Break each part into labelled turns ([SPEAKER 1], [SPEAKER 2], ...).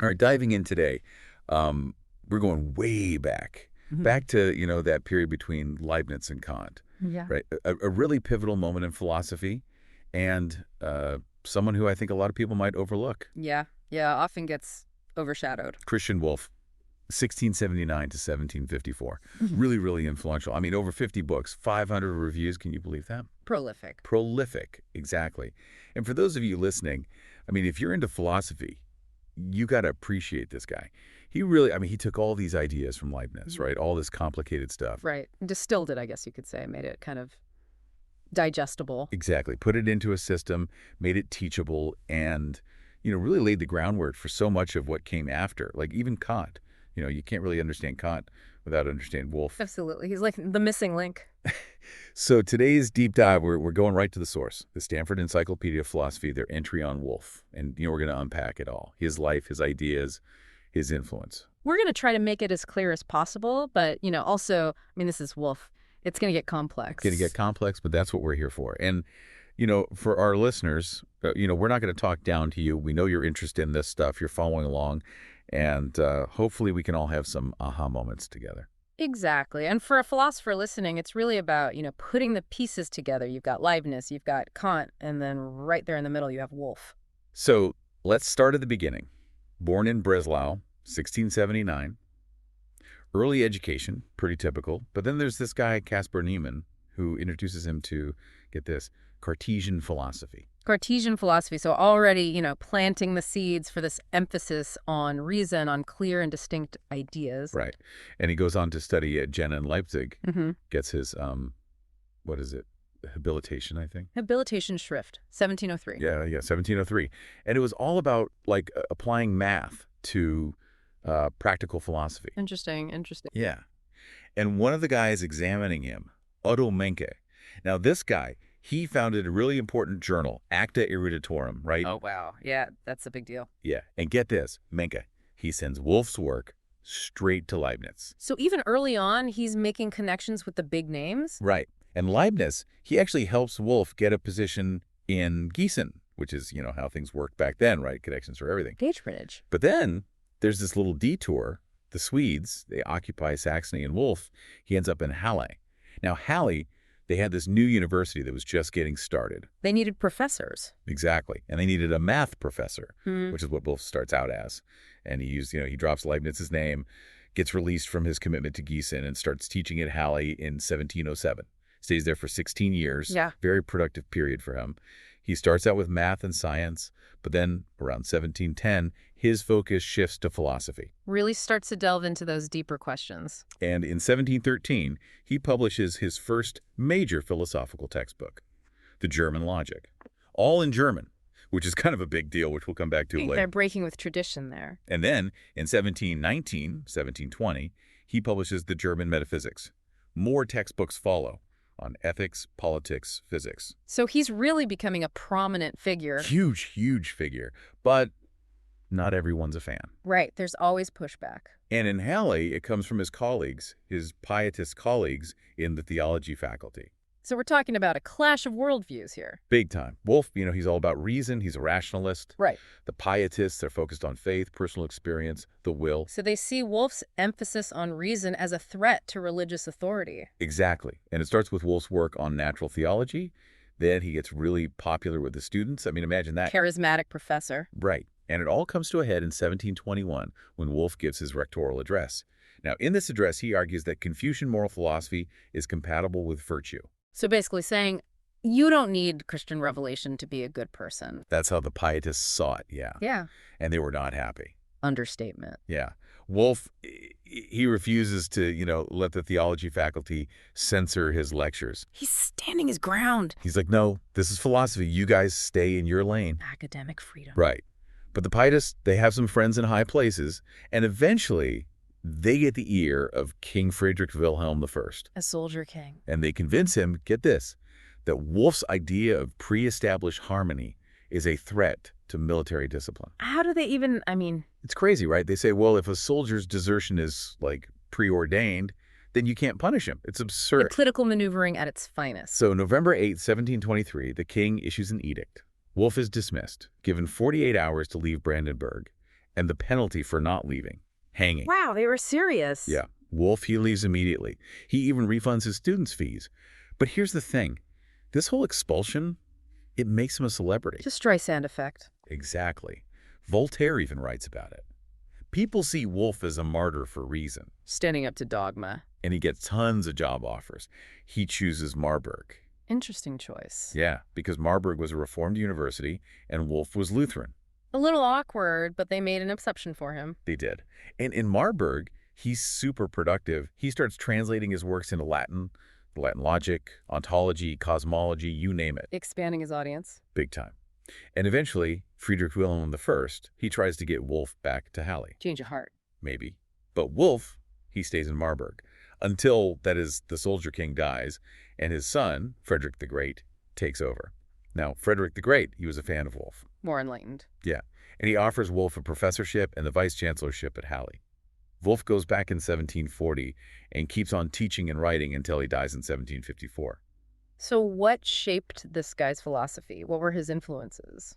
[SPEAKER 1] All right, diving in today, we're going way back,
[SPEAKER 2] Mhm.
[SPEAKER 1] back to, that period between Leibniz and Kant,
[SPEAKER 2] Yeah.
[SPEAKER 1] right? A really pivotal moment in philosophy and someone who I think a lot of people might overlook,
[SPEAKER 2] Yeah. Yeah. Often gets overshadowed.
[SPEAKER 1] Christian Wolff, 1679 to 1754.
[SPEAKER 2] Mhm.
[SPEAKER 1] Really, really influential. I mean, over 50 books, 500 reviews. Can you believe that?
[SPEAKER 2] Prolific.
[SPEAKER 1] Prolific, exactly. And for those of you listening, I mean, if you're into philosophy, you got to appreciate this guy. He really, I mean, he took all these ideas from Leibniz,
[SPEAKER 2] Mhm.
[SPEAKER 1] right? All this complicated stuff.
[SPEAKER 2] Right. Distilled it, I guess you could say. Made it kind of digestible.
[SPEAKER 1] Exactly. Put it into a system, made it teachable, and, really laid the groundwork for so much of what came after. Like even Kant. You can't really understand Kant without understanding Wolff.
[SPEAKER 2] Absolutely. He's like the missing link.
[SPEAKER 1] So today's deep dive, we're going right to the source, the Stanford Encyclopedia of Philosophy, their entry on Wolff. And, we're going to unpack it all. His life, his ideas, his influence.
[SPEAKER 2] We're going to try to make it as clear as possible, but, also, I mean, this is Wolf. It's going to get
[SPEAKER 1] Going to get
[SPEAKER 2] complex.
[SPEAKER 1] complex, but that's what we're here for. And, for our listeners, we're not going to talk down to you. We know you're interested in this stuff. You're following along. And hopefully we can all have some aha moments together.
[SPEAKER 2] Exactly. And for a philosopher listening, it's really about, putting the pieces together. You've got Leibniz, you've got Kant, and then right there in the middle, you have Wolf.
[SPEAKER 1] So let's start at the beginning. Born in Breslau, 1679. Early education, pretty typical. But then there's this guy, Caspar Neumann, who introduces him to, get this, Cartesian philosophy.
[SPEAKER 2] Cartesian philosophy, so already, planting the seeds for this emphasis on reason, on clear and distinct ideas.
[SPEAKER 1] Right. And he goes on to study at Jena and Leipzig,
[SPEAKER 2] Mm-hmm.
[SPEAKER 1] gets his, what is it, habilitation, I think.
[SPEAKER 2] Habilitation Schrift, 1703.
[SPEAKER 1] Yeah, 1703. And it was all about, like, applying math to practical philosophy.
[SPEAKER 2] Interesting, interesting.
[SPEAKER 1] Yeah. And one of the guys examining him, Otto Menke. Now, this guy, he founded a really important journal, Acta Eruditorum, right?
[SPEAKER 2] Oh, wow. Yeah, that's a big deal.
[SPEAKER 1] Yeah. And get this, Menke, he sends Wolff's work straight to Leibniz.
[SPEAKER 2] So even early on, he's making connections with the big names?
[SPEAKER 1] Right. And Leibniz, he actually helps Wolff get a position in Gießen, which is, how things worked back then, right? Connections for everything.
[SPEAKER 2] Patronage.
[SPEAKER 1] But then there's this little detour. The Swedes, they occupy Saxony, and Wolff, he ends up in Halle. Now, Halle, they had this new university that was just getting started.
[SPEAKER 2] They needed professors.
[SPEAKER 1] Exactly. And they needed a math professor,
[SPEAKER 2] Hmm.
[SPEAKER 1] which is what Wolff starts out as. And he drops Leibniz's name, gets released from his commitment to Gießen, and starts teaching at Halle in 1707. Stays there for 16 years.
[SPEAKER 2] Yeah.
[SPEAKER 1] Very productive period for him. He starts out with math and science, but then around 1710, his focus shifts to philosophy.
[SPEAKER 2] Really starts to delve into those deeper questions.
[SPEAKER 1] And in 1713, he publishes his first major philosophical textbook, The German Logic, all in German, which is kind of a big deal, which we'll come back to
[SPEAKER 2] They're
[SPEAKER 1] later.
[SPEAKER 2] breaking with tradition there.
[SPEAKER 1] And then in 1719, 1720, he publishes The German Metaphysics. More textbooks follow on ethics, politics, physics.
[SPEAKER 2] So he's really becoming a prominent figure.
[SPEAKER 1] Huge, huge figure, but not everyone's a fan.
[SPEAKER 2] Right. There's always pushback.
[SPEAKER 1] And in Halle, it comes from his colleagues, his pietist colleagues in the theology faculty.
[SPEAKER 2] So we're talking about a clash of worldviews here.
[SPEAKER 1] Big time. Wolff, he's all about reason. He's a rationalist.
[SPEAKER 2] Right.
[SPEAKER 1] The pietists are focused on faith, personal experience, the will.
[SPEAKER 2] So they see Wolff's emphasis on reason as a threat to religious authority.
[SPEAKER 1] Exactly. And it starts with Wolff's work on natural theology. Then he gets really popular with the students. I mean, imagine that.
[SPEAKER 2] Charismatic professor.
[SPEAKER 1] Right. And it all comes to a head in 1721 when Wolff gives his rectoral address. Now, in this address, he argues that Confucian moral philosophy is compatible with virtue.
[SPEAKER 2] So basically saying, you don't need Christian revelation to be a good person.
[SPEAKER 1] That's how the pietists saw it, yeah.
[SPEAKER 2] Yeah.
[SPEAKER 1] And they were not happy.
[SPEAKER 2] Understatement.
[SPEAKER 1] Yeah. Wolff, he refuses to, let the theology faculty censor his lectures.
[SPEAKER 2] He's standing his ground.
[SPEAKER 1] He's like, no, this is philosophy. You guys stay in your lane.
[SPEAKER 2] Academic freedom.
[SPEAKER 1] Right. But the pietists, they have some friends in high places, and eventually they get the ear of King Friedrich Wilhelm I.
[SPEAKER 2] A soldier king.
[SPEAKER 1] And they convince him, get this, that Wolff's idea of pre-established harmony is a threat to military discipline.
[SPEAKER 2] How do they even,
[SPEAKER 1] It's crazy, right? They say, well, if a soldier's desertion is, like, preordained, then you can't punish him. It's absurd.
[SPEAKER 2] political maneuvering at its finest.
[SPEAKER 1] So November 8th, 1723, the king issues an edict. Wolff is dismissed, given 48 hours to leave Brandenburg, And the penalty for not leaving, hanging.
[SPEAKER 2] Wow, they were serious.
[SPEAKER 1] Yeah. Wolff, he leaves immediately. He even refunds his students' fees. But here's the thing. This whole expulsion, it makes him a celebrity.
[SPEAKER 2] Just Streisand effect.
[SPEAKER 1] Exactly. Voltaire even writes about it. People see Wolff as a martyr for reason.
[SPEAKER 2] Standing up to dogma.
[SPEAKER 1] And he gets tons of job offers. He chooses Marburg.
[SPEAKER 2] Interesting choice.
[SPEAKER 1] Yeah, because Marburg was a Reformed university and Wolff was Lutheran.
[SPEAKER 2] A little awkward, but they made an exception for him.
[SPEAKER 1] They did. And in Marburg, he's super productive. He starts translating his works into Latin, Latin logic, ontology, cosmology, you name it.
[SPEAKER 2] Expanding his audience.
[SPEAKER 1] Big time. And eventually, Friedrich Wilhelm I, he tries to get Wolff back to Halle.
[SPEAKER 2] Change of heart.
[SPEAKER 1] Maybe. But Wolff, he stays in Marburg until, that is, the Soldier King dies and his son, Frederick the Great, takes over. Now, Frederick the Great, he was a fan of Wolff.
[SPEAKER 2] More enlightened.
[SPEAKER 1] Yeah, and he offers Wolff a professorship and the vice-chancellorship at Halle. Wolff goes back in 1740 and keeps on teaching and writing until he dies in 1754.
[SPEAKER 2] So what shaped this guy's philosophy? What were his influences?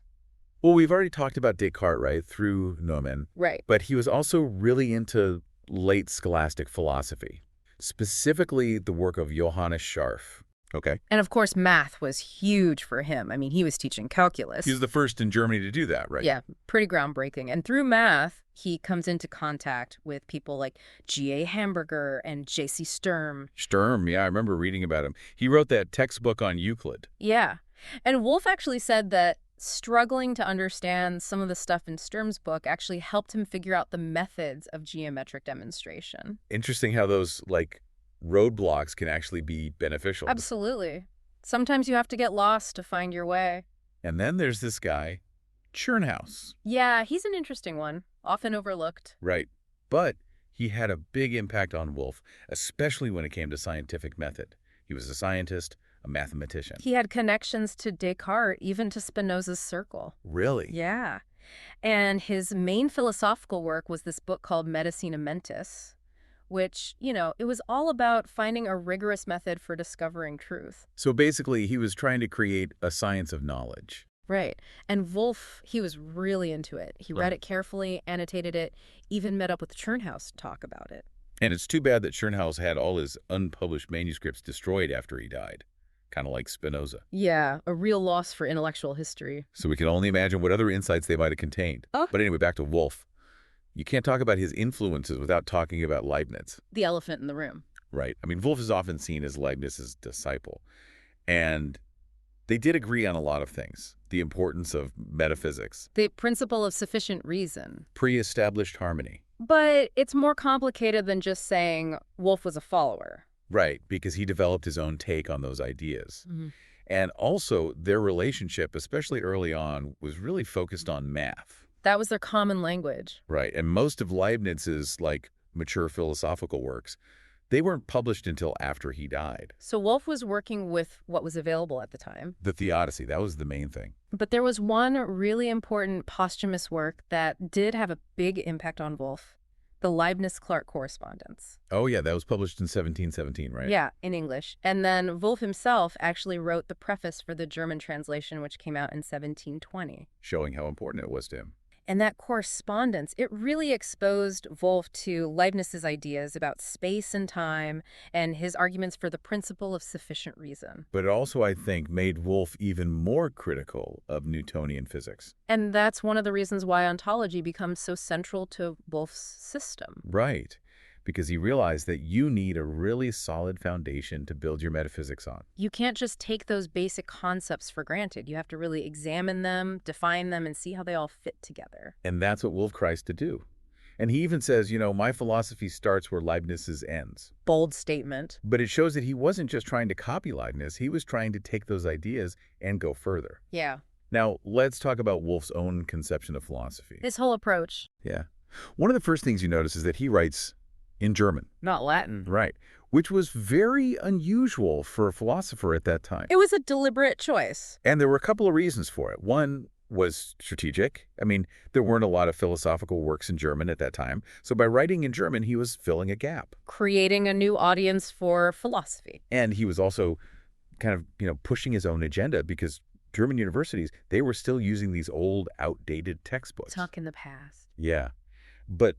[SPEAKER 1] Well, we've already talked about Descartes, right, through Neumann.
[SPEAKER 2] Right.
[SPEAKER 1] But he was also really into late scholastic philosophy, specifically the work of Johannes Scharf. Okay.
[SPEAKER 2] And of course, math was huge for him. I mean, he was teaching calculus.
[SPEAKER 1] He was the first in Germany to do that, right?
[SPEAKER 2] Yeah, pretty groundbreaking. And through math, he comes into contact with people like G.A. Hamburger and J.C. Sturm.
[SPEAKER 1] Sturm, yeah, I remember reading about him. He wrote that textbook on Euclid.
[SPEAKER 2] Yeah. And Wolff actually said that struggling to understand some of the stuff in Sturm's book actually helped him figure out the methods of geometric demonstration.
[SPEAKER 1] Interesting how those, roadblocks can actually be beneficial.
[SPEAKER 2] Absolutely. Sometimes you have to get lost to find your way.
[SPEAKER 1] And then there's this guy, Tschirnhaus.
[SPEAKER 2] Yeah, he's an interesting one, often overlooked.
[SPEAKER 1] Right. But he had a big impact on Wolff, especially when it came to scientific method. He was a scientist, a mathematician.
[SPEAKER 2] He had connections to Descartes, even to Spinoza's circle.
[SPEAKER 1] Really?
[SPEAKER 2] Yeah. And his main philosophical work was this book called Medicina Mentis, which, it was all about finding a rigorous method for discovering truth.
[SPEAKER 1] So basically, he was trying to create a science of knowledge.
[SPEAKER 2] Right. And Wolff, he was really into it. He read it carefully, annotated it, even met up with Tschirnhaus to talk about it.
[SPEAKER 1] And it's too bad that Tschirnhaus had all his unpublished manuscripts destroyed after he died, kind of like Spinoza.
[SPEAKER 2] Yeah, a real loss for intellectual history.
[SPEAKER 1] So we can only imagine what other insights they might have contained. But anyway, back to Wolff. You can't talk about his influences without talking about Leibniz.
[SPEAKER 2] The elephant in the room.
[SPEAKER 1] Right. I mean, Wolff is often seen as Leibniz's disciple. And they did agree on a lot of things. The importance of metaphysics.
[SPEAKER 2] The principle of sufficient reason.
[SPEAKER 1] Pre-established harmony.
[SPEAKER 2] But it's more complicated than just saying Wolff was a follower.
[SPEAKER 1] Right, because he developed his own take on those ideas. And also, their relationship, especially early on, was really focused on math.
[SPEAKER 2] That was their common language.
[SPEAKER 1] Right, and most of Leibniz's, mature philosophical works, they weren't published until after he died.
[SPEAKER 2] So Wolff was working with what was available at the time.
[SPEAKER 1] The Theodicy, that was the main thing.
[SPEAKER 2] But there was one really important posthumous work that did have a big impact on Wolff, the Leibniz-Clark correspondence.
[SPEAKER 1] Oh, yeah, that was published in 1717, right?
[SPEAKER 2] Yeah, in English. And then Wolff himself actually wrote the preface for the German translation, which came out in 1720.
[SPEAKER 1] Showing how important it was to him.
[SPEAKER 2] And that correspondence, it really exposed Wolff to Leibniz's ideas about space and time and his arguments for the principle of sufficient reason.
[SPEAKER 1] But it also, I think, made Wolff even more critical of Newtonian physics.
[SPEAKER 2] And that's one of the reasons why ontology becomes so central to Wolff's system.
[SPEAKER 1] Right, because he realized that you need a really solid foundation to build your metaphysics on.
[SPEAKER 2] You can't just take those basic concepts for granted. You have to really examine them, define them, and see how they all fit together.
[SPEAKER 1] And that's what Wolff tries to do. And he even says, my philosophy starts where Leibniz's ends.
[SPEAKER 2] Bold statement.
[SPEAKER 1] But it shows that he wasn't just trying to copy Leibniz. He was trying to take those ideas and go further.
[SPEAKER 2] Yeah.
[SPEAKER 1] Now, let's talk about Wolff's own conception of philosophy.
[SPEAKER 2] His whole approach.
[SPEAKER 1] Yeah. One of the first things you notice is that he writes in German.
[SPEAKER 2] Not Latin.
[SPEAKER 1] Right. Which was very unusual for a philosopher at that time.
[SPEAKER 2] It was a deliberate choice.
[SPEAKER 1] And there were a couple of reasons for it. One was strategic. I mean, there weren't a lot of philosophical works in German at that time. So by writing in German, he was filling a gap.
[SPEAKER 2] Creating a new audience for philosophy.
[SPEAKER 1] And he was also kind of, pushing his own agenda because German universities, they were still using these old, outdated textbooks.
[SPEAKER 2] Stuck in the past.
[SPEAKER 1] Yeah. But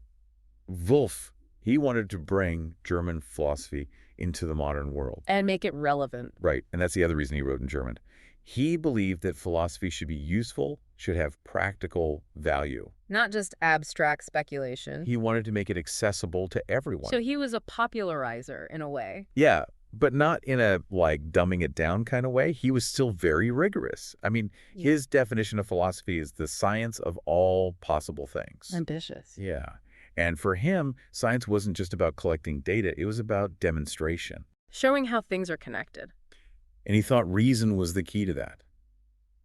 [SPEAKER 1] Wolff, he wanted to bring German philosophy into the modern world.
[SPEAKER 2] And make it relevant.
[SPEAKER 1] Right, and that's the other reason he wrote in German. He believed that philosophy should be useful, should have practical value.
[SPEAKER 2] Not just abstract speculation.
[SPEAKER 1] He wanted to make it accessible to everyone.
[SPEAKER 2] So he was a popularizer in a way.
[SPEAKER 1] Yeah, but not in a, like, dumbing it down kind of way. He was still very rigorous. I mean, his definition of philosophy is the science of all possible things.
[SPEAKER 2] Ambitious.
[SPEAKER 1] Yeah. And for him, science wasn't just about collecting data, it was about demonstration.
[SPEAKER 2] Showing how things are connected.
[SPEAKER 1] And he thought reason was the key to that.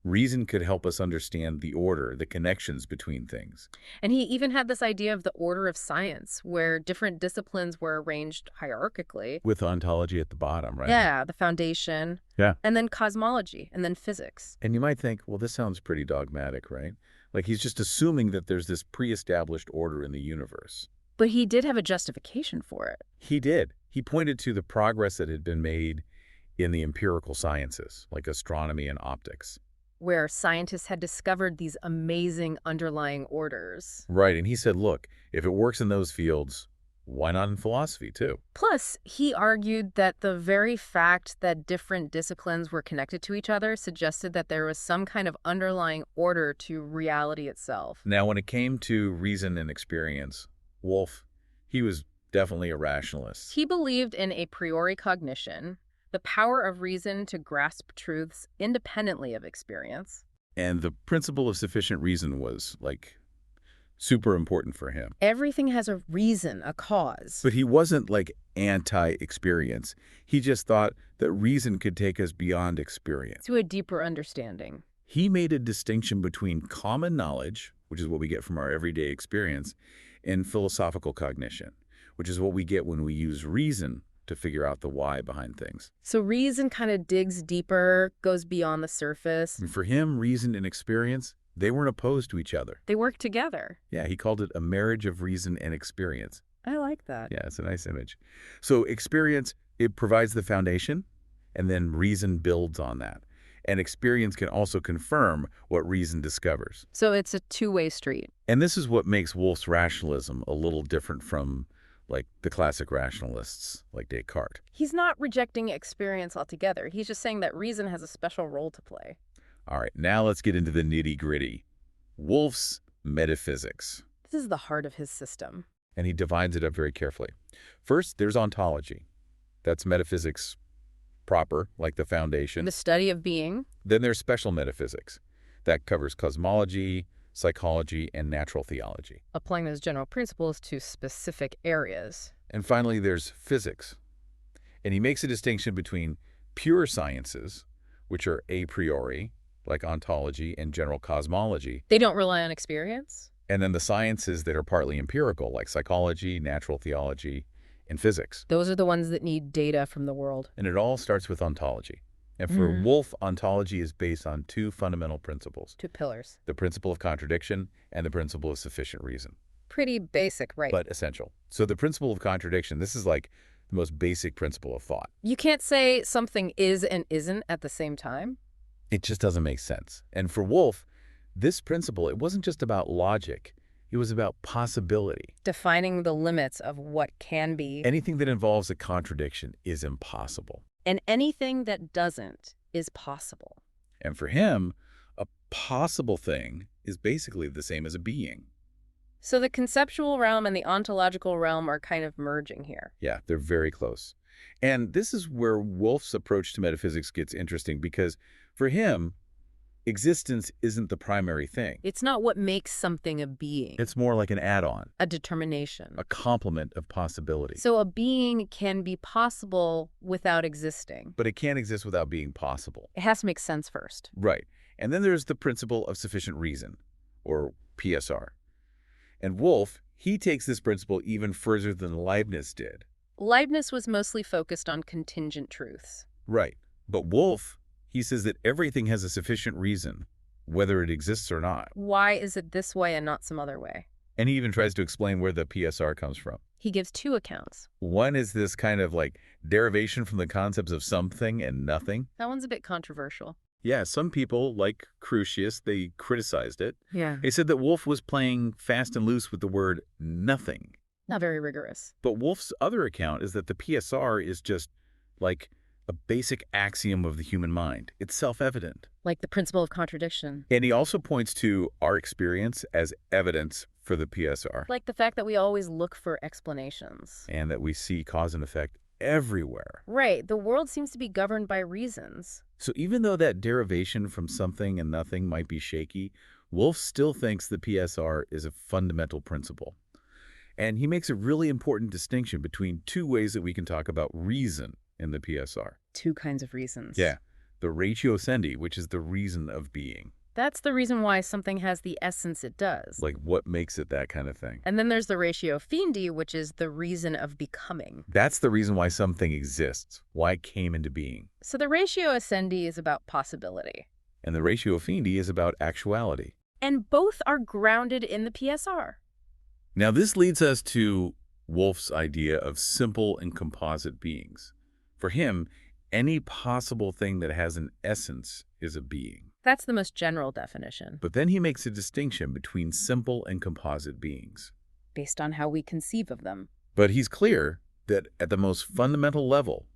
[SPEAKER 1] Reason could help us understand the order, the connections between things.
[SPEAKER 2] And he even had this idea of the order of science, where different disciplines were arranged hierarchically.
[SPEAKER 1] With ontology at the bottom, right?
[SPEAKER 2] Yeah, the foundation.
[SPEAKER 1] Yeah.
[SPEAKER 2] And then cosmology, and then physics.
[SPEAKER 1] And you might think, well, this sounds pretty dogmatic, right? Like he's just assuming that there's this pre-established order in the universe.
[SPEAKER 2] But he did have a justification for it.
[SPEAKER 1] He did. He pointed to the progress that had been made in the empirical sciences, like astronomy and optics.
[SPEAKER 2] Where scientists had discovered these amazing underlying orders.
[SPEAKER 1] Right, and he said, look, if it works in those fields, why not in philosophy, too?
[SPEAKER 2] Plus, he argued that the very fact that different disciplines were connected to each other suggested that there was some kind of underlying order to reality itself.
[SPEAKER 1] Now, when it came to reason and experience, Wolff, he was definitely a rationalist.
[SPEAKER 2] He believed in a priori cognition, the power of reason to grasp truths independently of experience.
[SPEAKER 1] And the principle of sufficient reason was, like, super important for him.
[SPEAKER 2] Everything has a reason, a cause.
[SPEAKER 1] But he wasn't, like, anti-experience. He just thought that reason could take us beyond experience.
[SPEAKER 2] To a deeper understanding.
[SPEAKER 1] He made a distinction between common knowledge, which is what we get from our everyday experience, and philosophical cognition, which is what we get when we use reason to figure out the why behind things.
[SPEAKER 2] So reason kind of digs deeper, goes beyond the surface.
[SPEAKER 1] And for him, reason and experience, they weren't opposed to each other.
[SPEAKER 2] They work together.
[SPEAKER 1] Yeah, he called it a marriage of reason and experience.
[SPEAKER 2] I like that.
[SPEAKER 1] Yeah, it's a nice image. So experience, it provides the foundation, and then reason builds on that. And experience can also confirm what reason discovers.
[SPEAKER 2] So it's a two-way street.
[SPEAKER 1] And this is what makes Wolff's rationalism a little different from, like, the classic rationalists like Descartes.
[SPEAKER 2] He's not rejecting experience altogether. He's just saying that reason has a special role to play.
[SPEAKER 1] All right, now let's get into the nitty-gritty. Wolff's metaphysics.
[SPEAKER 2] This is the heart of his system.
[SPEAKER 1] And he divides it up very carefully. First, there's ontology. That's metaphysics proper, like the foundation.
[SPEAKER 2] The study of being.
[SPEAKER 1] Then there's special metaphysics. That covers cosmology, psychology, and natural theology.
[SPEAKER 2] Applying those general principles to specific areas.
[SPEAKER 1] And finally, there's physics. And he makes a distinction between pure sciences, which are a priori, like ontology and general cosmology.
[SPEAKER 2] They don't rely on experience?
[SPEAKER 1] And then the sciences that are partly empirical, like psychology, natural theology, and physics.
[SPEAKER 2] Those are the ones that need data from the world.
[SPEAKER 1] And it all starts with ontology. And for Wolff, ontology is based on two fundamental principles.
[SPEAKER 2] Two pillars.
[SPEAKER 1] The principle of contradiction and the principle of sufficient reason.
[SPEAKER 2] Pretty basic, right?
[SPEAKER 1] But essential. So the principle of contradiction, this is like the most basic principle of thought.
[SPEAKER 2] You can't say something is and isn't at the same time.
[SPEAKER 1] It just doesn't make sense. And for Wolff, this principle, it wasn't just about logic. It was about possibility.
[SPEAKER 2] Defining the limits of what can be.
[SPEAKER 1] Anything that involves a contradiction is impossible.
[SPEAKER 2] And anything that doesn't is possible.
[SPEAKER 1] And for him, a possible thing is basically the same as a being.
[SPEAKER 2] So the conceptual realm and the ontological realm are kind of merging here.
[SPEAKER 1] Yeah, they're very close. And this is where Wolff's approach to metaphysics gets interesting because for him, existence isn't the primary thing.
[SPEAKER 2] It's not what makes something a being.
[SPEAKER 1] It's more like an add-on.
[SPEAKER 2] A determination.
[SPEAKER 1] A complement of possibility.
[SPEAKER 2] So a being can be possible without existing.
[SPEAKER 1] But it can't exist without being possible.
[SPEAKER 2] It has to make sense first.
[SPEAKER 1] Right. And then there's the principle of sufficient reason, or PSR. And Wolff, he takes this principle even further than Leibniz did.
[SPEAKER 2] Leibniz was mostly focused on contingent truths.
[SPEAKER 1] Right. But Wolff, he says that everything has a sufficient reason, whether it exists or not.
[SPEAKER 2] Why is it this way and not some other way?
[SPEAKER 1] And he even tries to explain where the PSR comes from.
[SPEAKER 2] He gives two accounts.
[SPEAKER 1] One is this kind of like derivation from the concepts of something and nothing.
[SPEAKER 2] That one's a bit controversial.
[SPEAKER 1] Yeah, some people, like Crucius, they criticized it.
[SPEAKER 2] Yeah.
[SPEAKER 1] They said that Wolff was playing fast and loose with the word nothing.
[SPEAKER 2] Not very rigorous.
[SPEAKER 1] But Wolff's other account is that the PSR is just like a basic axiom of the human mind. It's self-evident.
[SPEAKER 2] Like the principle of contradiction.
[SPEAKER 1] And he also points to our experience as evidence for the PSR,
[SPEAKER 2] Like the fact that we always look for explanations.
[SPEAKER 1] and that we see cause and effect everywhere.
[SPEAKER 2] Right. The world seems to be governed by reasons.
[SPEAKER 1] So even though that derivation from something and nothing might be shaky, Wolff still thinks the PSR is a fundamental principle. And he makes a really important distinction between two ways that we can talk about reason in the PSR.
[SPEAKER 2] Two kinds of reasons.
[SPEAKER 1] Yeah, the ratio sendi, which is the reason of being.
[SPEAKER 2] That's the reason why something has the essence it does.
[SPEAKER 1] Like what makes it that kind of thing.
[SPEAKER 2] And then there's the ratio findi, which is the reason of becoming.
[SPEAKER 1] That's the reason why something exists, why it came into being.
[SPEAKER 2] So the ratio ascendi is about possibility.
[SPEAKER 1] And the ratio findi is about actuality.
[SPEAKER 2] And both are grounded in the PSR.
[SPEAKER 1] Now this leads us to Wolff's idea of simple and composite beings. For him, any possible thing that has an essence is a being.
[SPEAKER 2] That's the most general definition,
[SPEAKER 1] But then he makes a distinction between simple and composite beings.
[SPEAKER 2] based on how we conceive of them.
[SPEAKER 1] But he's clear that at the most fundamental level,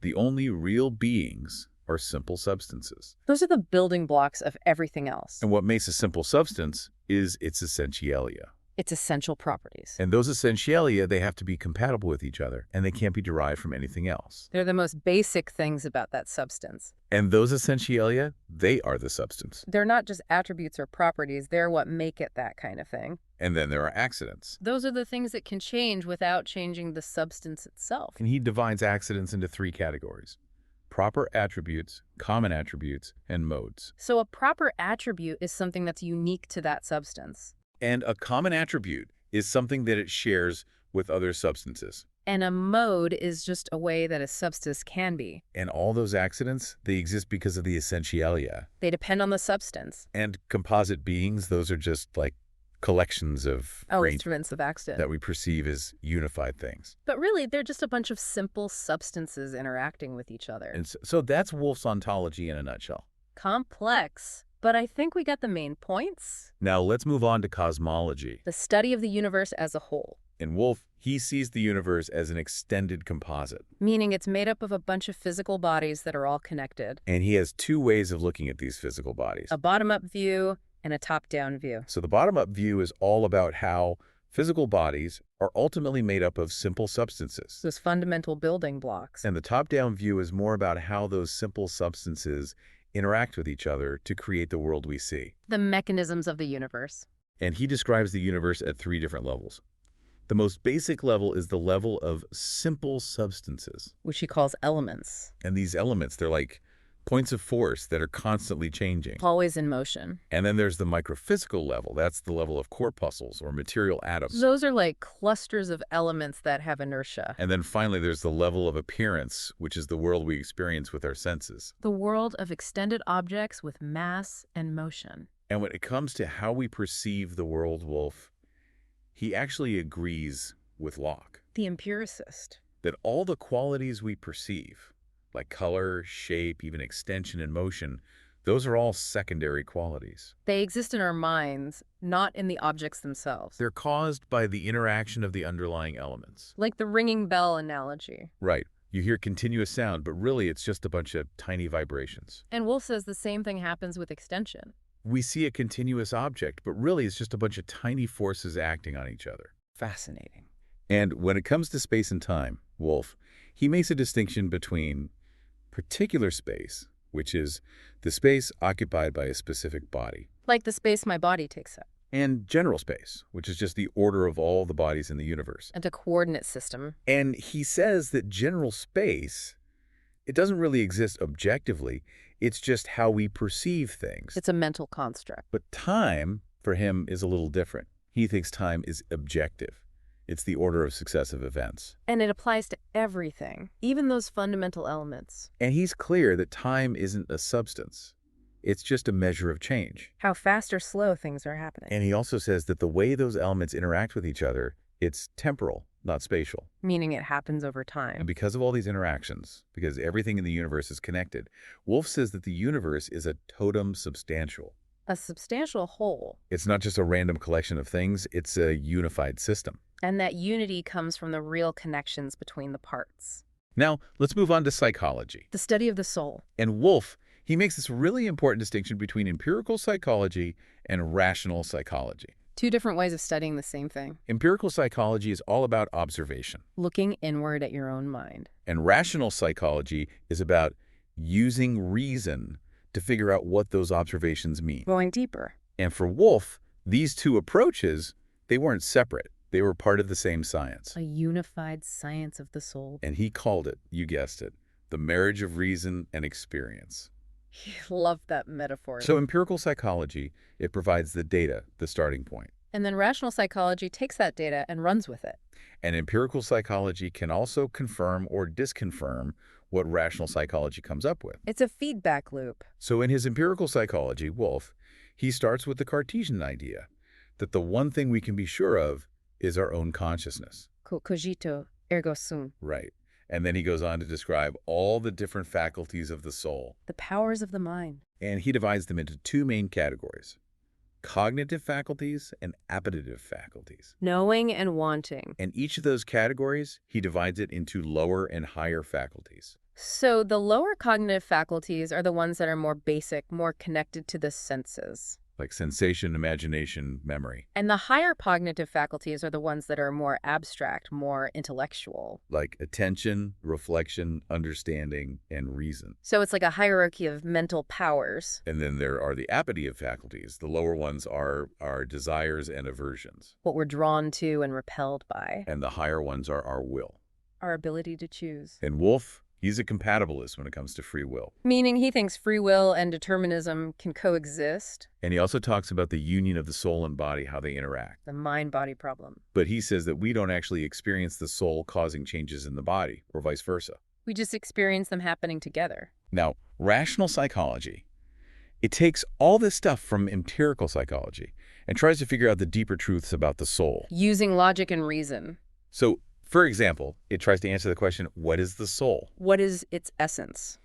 [SPEAKER 1] the only real beings are simple substances.
[SPEAKER 2] Those are the building blocks of everything else.
[SPEAKER 1] And what makes a simple substance is its essentialia.
[SPEAKER 2] Its essential properties.
[SPEAKER 1] And those essentialia, they have to be compatible with each other, and they can't be derived from anything else.
[SPEAKER 2] They're the most basic things about that substance.
[SPEAKER 1] And those essentialia, they are the substance.
[SPEAKER 2] They're not just attributes or properties, they're what make it that kind of thing.
[SPEAKER 1] And then there are accidents.
[SPEAKER 2] Those are the things that can change without changing the substance itself.
[SPEAKER 1] And he divides accidents into three categories: proper attributes, common attributes, and modes.
[SPEAKER 2] So a proper attribute is something that's unique to that substance.
[SPEAKER 1] And a common attribute is something that it shares with other substances.
[SPEAKER 2] And a mode is just a way that a substance can be.
[SPEAKER 1] And all those accidents, they exist because of the essentialia.
[SPEAKER 2] They depend on the substance.
[SPEAKER 1] And composite beings, those are just like collections of
[SPEAKER 2] Instruments of accident.
[SPEAKER 1] that we perceive as unified things.
[SPEAKER 2] But really, they're just a bunch of simple substances interacting with each other.
[SPEAKER 1] And so that's Wolff's ontology in a nutshell.
[SPEAKER 2] Complex. But I think we got the main points.
[SPEAKER 1] Now let's move on to cosmology.
[SPEAKER 2] The study of the universe as a whole.
[SPEAKER 1] In Wolff, he sees the universe as an extended composite.
[SPEAKER 2] Meaning it's made up of a bunch of physical bodies that are all connected.
[SPEAKER 1] And he has two ways of looking at these physical bodies.
[SPEAKER 2] A bottom-up view and a top-down view.
[SPEAKER 1] So the bottom-up view is all about how physical bodies are ultimately made up of simple substances.
[SPEAKER 2] Those fundamental building blocks.
[SPEAKER 1] And the top-down view is more about how those simple substances interact with each other to create the world we see.
[SPEAKER 2] The mechanisms of the universe.
[SPEAKER 1] And he describes the universe at three different levels. The most basic level is the level of simple substances.
[SPEAKER 2] Which he calls elements.
[SPEAKER 1] And these elements, they're like points of force that are constantly changing.
[SPEAKER 2] Always in motion.
[SPEAKER 1] And then there's the microphysical level. That's the level of corpuscles or material atoms.
[SPEAKER 2] Those are like clusters of elements that have inertia.
[SPEAKER 1] And then finally, there's the level of appearance, which is the world we experience with our senses.
[SPEAKER 2] The world of extended objects with mass and motion.
[SPEAKER 1] And when it comes to how we perceive the world, Wolff, he actually agrees with Locke
[SPEAKER 2] The empiricist.
[SPEAKER 1] that all the qualities we perceive, like color, shape, even extension and motion, those are all secondary qualities.
[SPEAKER 2] They exist in our minds, not in the objects themselves.
[SPEAKER 1] They're caused by the interaction of the underlying elements.
[SPEAKER 2] Like the ringing bell analogy.
[SPEAKER 1] Right. You hear continuous sound, but really it's just a bunch of tiny vibrations.
[SPEAKER 2] And Wolff says the same thing happens with extension.
[SPEAKER 1] We see a continuous object, but really it's just a bunch of tiny forces acting on each other.
[SPEAKER 2] Fascinating.
[SPEAKER 1] And when it comes to space and time, Wolff, he makes a distinction between particular space, which is the space occupied by a specific body,
[SPEAKER 2] Like the space my body takes up.
[SPEAKER 1] and general space, which is just the order of all the bodies in the universe.
[SPEAKER 2] And a coordinate system.
[SPEAKER 1] And he says that general space, it doesn't really exist objectively. It's just how we perceive things.
[SPEAKER 2] It's a mental construct.
[SPEAKER 1] But time, for him, is a little different. He thinks time is objective. It's the order of successive events.
[SPEAKER 2] And it applies to everything, even those fundamental elements.
[SPEAKER 1] And he's clear that time isn't a substance. It's just a measure of change.
[SPEAKER 2] How fast or slow things are happening.
[SPEAKER 1] And he also says that the way those elements interact with each other, it's temporal. not spatial.
[SPEAKER 2] Meaning it happens over
[SPEAKER 1] And
[SPEAKER 2] time.
[SPEAKER 1] because of all these interactions, because everything in the universe is connected, Wolff says that the universe is a totem substantial.
[SPEAKER 2] A substantial whole.
[SPEAKER 1] It's not just a random collection of things, it's a unified system.
[SPEAKER 2] And that unity comes from the real connections between the parts.
[SPEAKER 1] Now, let's move on to psychology.
[SPEAKER 2] The study of the soul.
[SPEAKER 1] And Wolff, he makes this really important distinction between empirical psychology and rational psychology.
[SPEAKER 2] Two different ways of studying the same thing.
[SPEAKER 1] Empirical psychology is all about observation,
[SPEAKER 2] Looking inward at your own mind.
[SPEAKER 1] and rational psychology is about using reason to figure out what those observations mean.
[SPEAKER 2] Going deeper.
[SPEAKER 1] And for Wolff, these two approaches, they weren't separate. They were part of the same science.
[SPEAKER 2] A unified science of the soul.
[SPEAKER 1] And he called it, you guessed it, the marriage of reason and experience.
[SPEAKER 2] Love that metaphor.
[SPEAKER 1] So empirical psychology, it provides the data, the starting point.
[SPEAKER 2] And then rational psychology takes that data and runs with it.
[SPEAKER 1] And empirical psychology can also confirm or disconfirm what rational psychology comes up with.
[SPEAKER 2] It's a feedback loop.
[SPEAKER 1] So in his empirical psychology, Wolff, he starts with the Cartesian idea that the one thing we can be sure of is our own consciousness.
[SPEAKER 2] Cogito ergo sum.
[SPEAKER 1] Right. And then he goes on to describe all the different faculties of the soul.
[SPEAKER 2] The powers of the mind.
[SPEAKER 1] And he divides them into two main categories: cognitive faculties and appetitive faculties.
[SPEAKER 2] Knowing and wanting.
[SPEAKER 1] And each of those categories, he divides it into lower and higher faculties.
[SPEAKER 2] So the lower cognitive faculties are the ones that are more basic, more connected to the senses.
[SPEAKER 1] Like sensation, imagination, memory.
[SPEAKER 2] And the higher cognitive faculties are the ones that are more abstract, more intellectual.
[SPEAKER 1] Like attention, reflection, understanding, and reason.
[SPEAKER 2] So it's like a hierarchy of mental powers.
[SPEAKER 1] And then there are the appetitive faculties. The lower ones are our desires and aversions.
[SPEAKER 2] What we're drawn to and repelled by.
[SPEAKER 1] And the higher ones are our will.
[SPEAKER 2] Our ability to choose.
[SPEAKER 1] And Wolff, he's a compatibilist when it comes to free will.
[SPEAKER 2] Meaning he thinks free will and determinism can coexist.
[SPEAKER 1] And he also talks about the union of the soul and body, how they interact.
[SPEAKER 2] The mind-body problem.
[SPEAKER 1] But he says that we don't actually experience the soul causing changes in the body, or vice versa.
[SPEAKER 2] We just experience them happening together.
[SPEAKER 1] Now, rational psychology, it takes all this stuff from empirical psychology and tries to figure out the deeper truths about the soul.
[SPEAKER 2] Using logic and reason.
[SPEAKER 1] So, for example, it tries to answer the question, what is the soul?
[SPEAKER 2] What is its essence?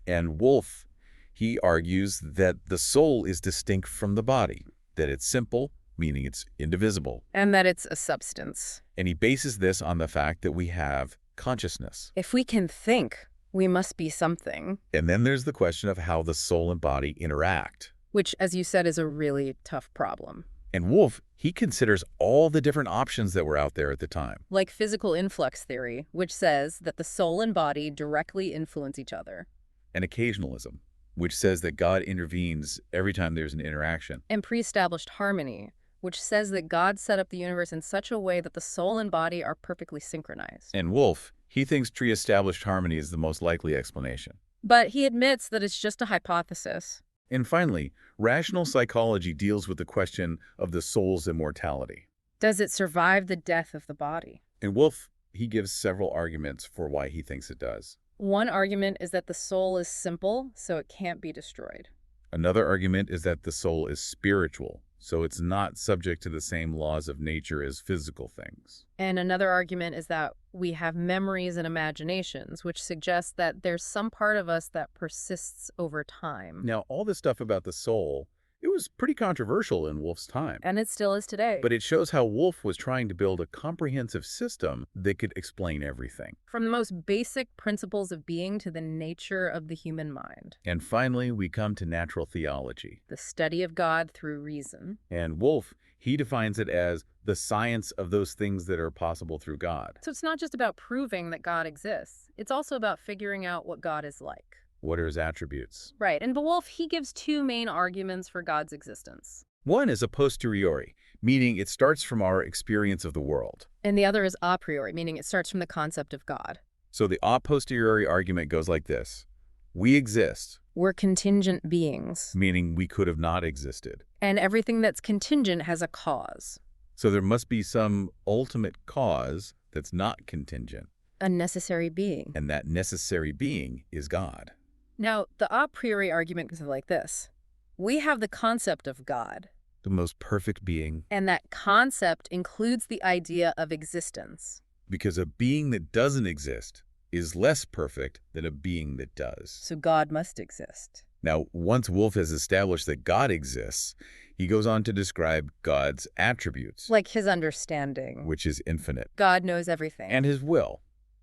[SPEAKER 1] And Wolff, he argues that the soul is distinct from the body, that it's simple, meaning it's indivisible.
[SPEAKER 2] And that it's a substance.
[SPEAKER 1] And he bases this on the fact that we have consciousness.
[SPEAKER 2] If we can think, we must be something.
[SPEAKER 1] And then there's the question of how the soul and body interact.
[SPEAKER 2] Which, as you said, is a really tough problem.
[SPEAKER 1] And Wolff, he considers all the different options that were out there at the time.
[SPEAKER 2] Like physical influx theory, which says that the soul and body directly influence each other.
[SPEAKER 1] And occasionalism, which says that God intervenes every time there's an interaction.
[SPEAKER 2] And pre-established harmony, which says that God set up the universe in such a way that the soul and body are perfectly synchronized.
[SPEAKER 1] And Wolff, he thinks pre-established harmony is the most likely explanation.
[SPEAKER 2] But he admits that it's just a hypothesis.
[SPEAKER 1] And finally, rational psychology deals with the question of the soul's immortality.
[SPEAKER 2] Does it survive the death of the body?
[SPEAKER 1] And Wolff, he gives several arguments for why he thinks it does.
[SPEAKER 2] One argument is that the soul is simple, so it can't be destroyed.
[SPEAKER 1] Another argument is that the soul is spiritual, so it's not subject to the same laws of nature as physical things.
[SPEAKER 2] And another argument is that we have memories and imaginations, which suggests that there's some part of us that persists over time.
[SPEAKER 1] Now, all this stuff about the soul, it was pretty controversial in Wolff's time.
[SPEAKER 2] And it still is today.
[SPEAKER 1] But it shows how Wolff was trying to build a comprehensive system that could explain everything.
[SPEAKER 2] From the most basic principles of being to the nature of the human mind.
[SPEAKER 1] And finally, we come to natural theology.
[SPEAKER 2] The study of God through reason.
[SPEAKER 1] And Wolff, he defines it as the science of those things that are possible through God.
[SPEAKER 2] So it's not just about proving that God exists. It's also about figuring out what God is like.
[SPEAKER 1] What are his attributes?
[SPEAKER 2] Right, and Wolff, he gives two main arguments for God's existence.
[SPEAKER 1] One is a posteriori, meaning it starts from our experience of the world.
[SPEAKER 2] And the other is a priori, meaning it starts from the concept of God.
[SPEAKER 1] So the a posteriori argument goes like this. We exist.
[SPEAKER 2] We're contingent beings.
[SPEAKER 1] Meaning we could have not existed.
[SPEAKER 2] And everything that's contingent has a cause.
[SPEAKER 1] So there must be some ultimate cause that's not contingent.
[SPEAKER 2] A necessary being.
[SPEAKER 1] And that necessary being is God.
[SPEAKER 2] Now, the a priori argument goes like this. We have the concept of God.
[SPEAKER 1] The most perfect being.
[SPEAKER 2] And that concept includes the idea of existence.
[SPEAKER 1] because a being that doesn't exist is less perfect than a being that does.
[SPEAKER 2] So God must exist.
[SPEAKER 1] Now, once Wolff has established that God exists, he goes on to describe God's attributes,
[SPEAKER 2] Like his understanding.
[SPEAKER 1] which is infinite,
[SPEAKER 2] God knows everything.
[SPEAKER 1] and his will.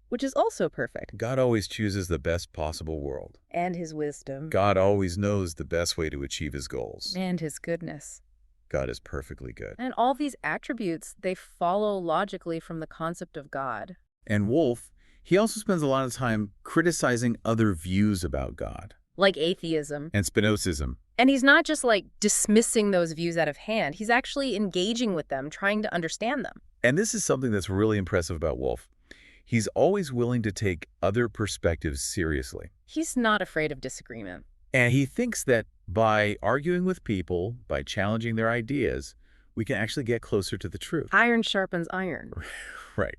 [SPEAKER 2] Which is also perfect.
[SPEAKER 1] God always chooses the best possible world.
[SPEAKER 2] And his wisdom.
[SPEAKER 1] God always knows the best way to achieve his goals.
[SPEAKER 2] And his goodness.
[SPEAKER 1] God is perfectly good.
[SPEAKER 2] And all these attributes, they follow logically from the concept of God.
[SPEAKER 1] And Wolff, he also spends a lot of time criticizing other views about God.
[SPEAKER 2] Like atheism.
[SPEAKER 1] And Spinozism.
[SPEAKER 2] And he's not just like dismissing those views out of hand. He's actually engaging with them, trying to understand them.
[SPEAKER 1] And this is something that's really impressive about Wolff. He's always willing to take other perspectives seriously.
[SPEAKER 2] He's not afraid of disagreement.
[SPEAKER 1] And he thinks that by arguing with people, by challenging their ideas, we can actually get closer to the truth.
[SPEAKER 2] Iron sharpens iron.
[SPEAKER 1] Right.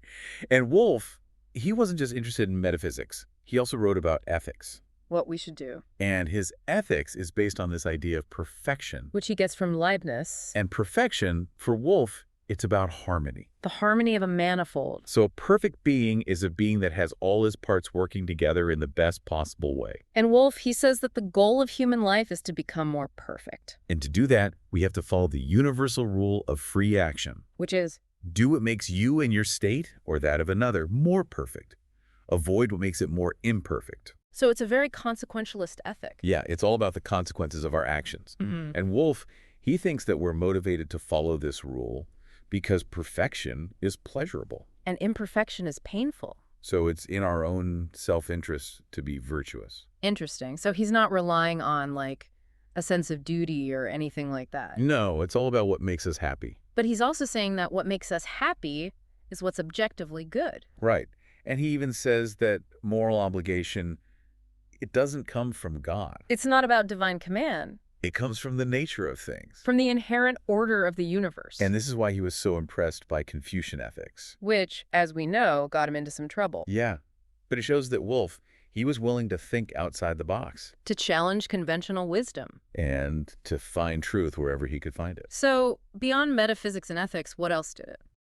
[SPEAKER 1] And Wolff, he wasn't just interested in metaphysics. He also wrote about ethics.
[SPEAKER 2] What we should do.
[SPEAKER 1] And his ethics is based on this idea of perfection.
[SPEAKER 2] Which he gets from Leibniz.
[SPEAKER 1] And perfection, for Wolff, it's about harmony.
[SPEAKER 2] The harmony of a manifold.
[SPEAKER 1] So a perfect being is a being that has all his parts working together in the best possible way.
[SPEAKER 2] And Wolff, he says that the goal of human life is to become more perfect.
[SPEAKER 1] And to do that, we have to follow the universal rule of free action.
[SPEAKER 2] Which is?
[SPEAKER 1] Do what makes you and your state, or that of another, more perfect. Avoid what makes it more imperfect.
[SPEAKER 2] So it's a very consequentialist ethic.
[SPEAKER 1] Yeah, it's all about the consequences of our actions. And Wolff, he thinks that we're motivated to follow this rule because perfection is pleasurable.
[SPEAKER 2] And imperfection is painful.
[SPEAKER 1] So it's in our own self-interest to be virtuous.
[SPEAKER 2] Interesting. So he's not relying on, like, a sense of duty or anything like that.
[SPEAKER 1] No, it's all about what makes us happy.
[SPEAKER 2] But he's also saying that what makes us happy is what's objectively good.
[SPEAKER 1] Right. And he even says that moral obligation, it doesn't come from God.
[SPEAKER 2] It's not about divine command.
[SPEAKER 1] It comes from the nature of things.
[SPEAKER 2] From the inherent order of the universe.
[SPEAKER 1] And this is why he was so impressed by Confucian ethics.
[SPEAKER 2] Which, as we know, got him into some trouble.
[SPEAKER 1] Yeah. But it shows that Wolff, he was willing to think outside the box.
[SPEAKER 2] To challenge conventional wisdom.
[SPEAKER 1] And to find truth wherever he could find it.
[SPEAKER 2] So, beyond metaphysics and ethics, what else did it?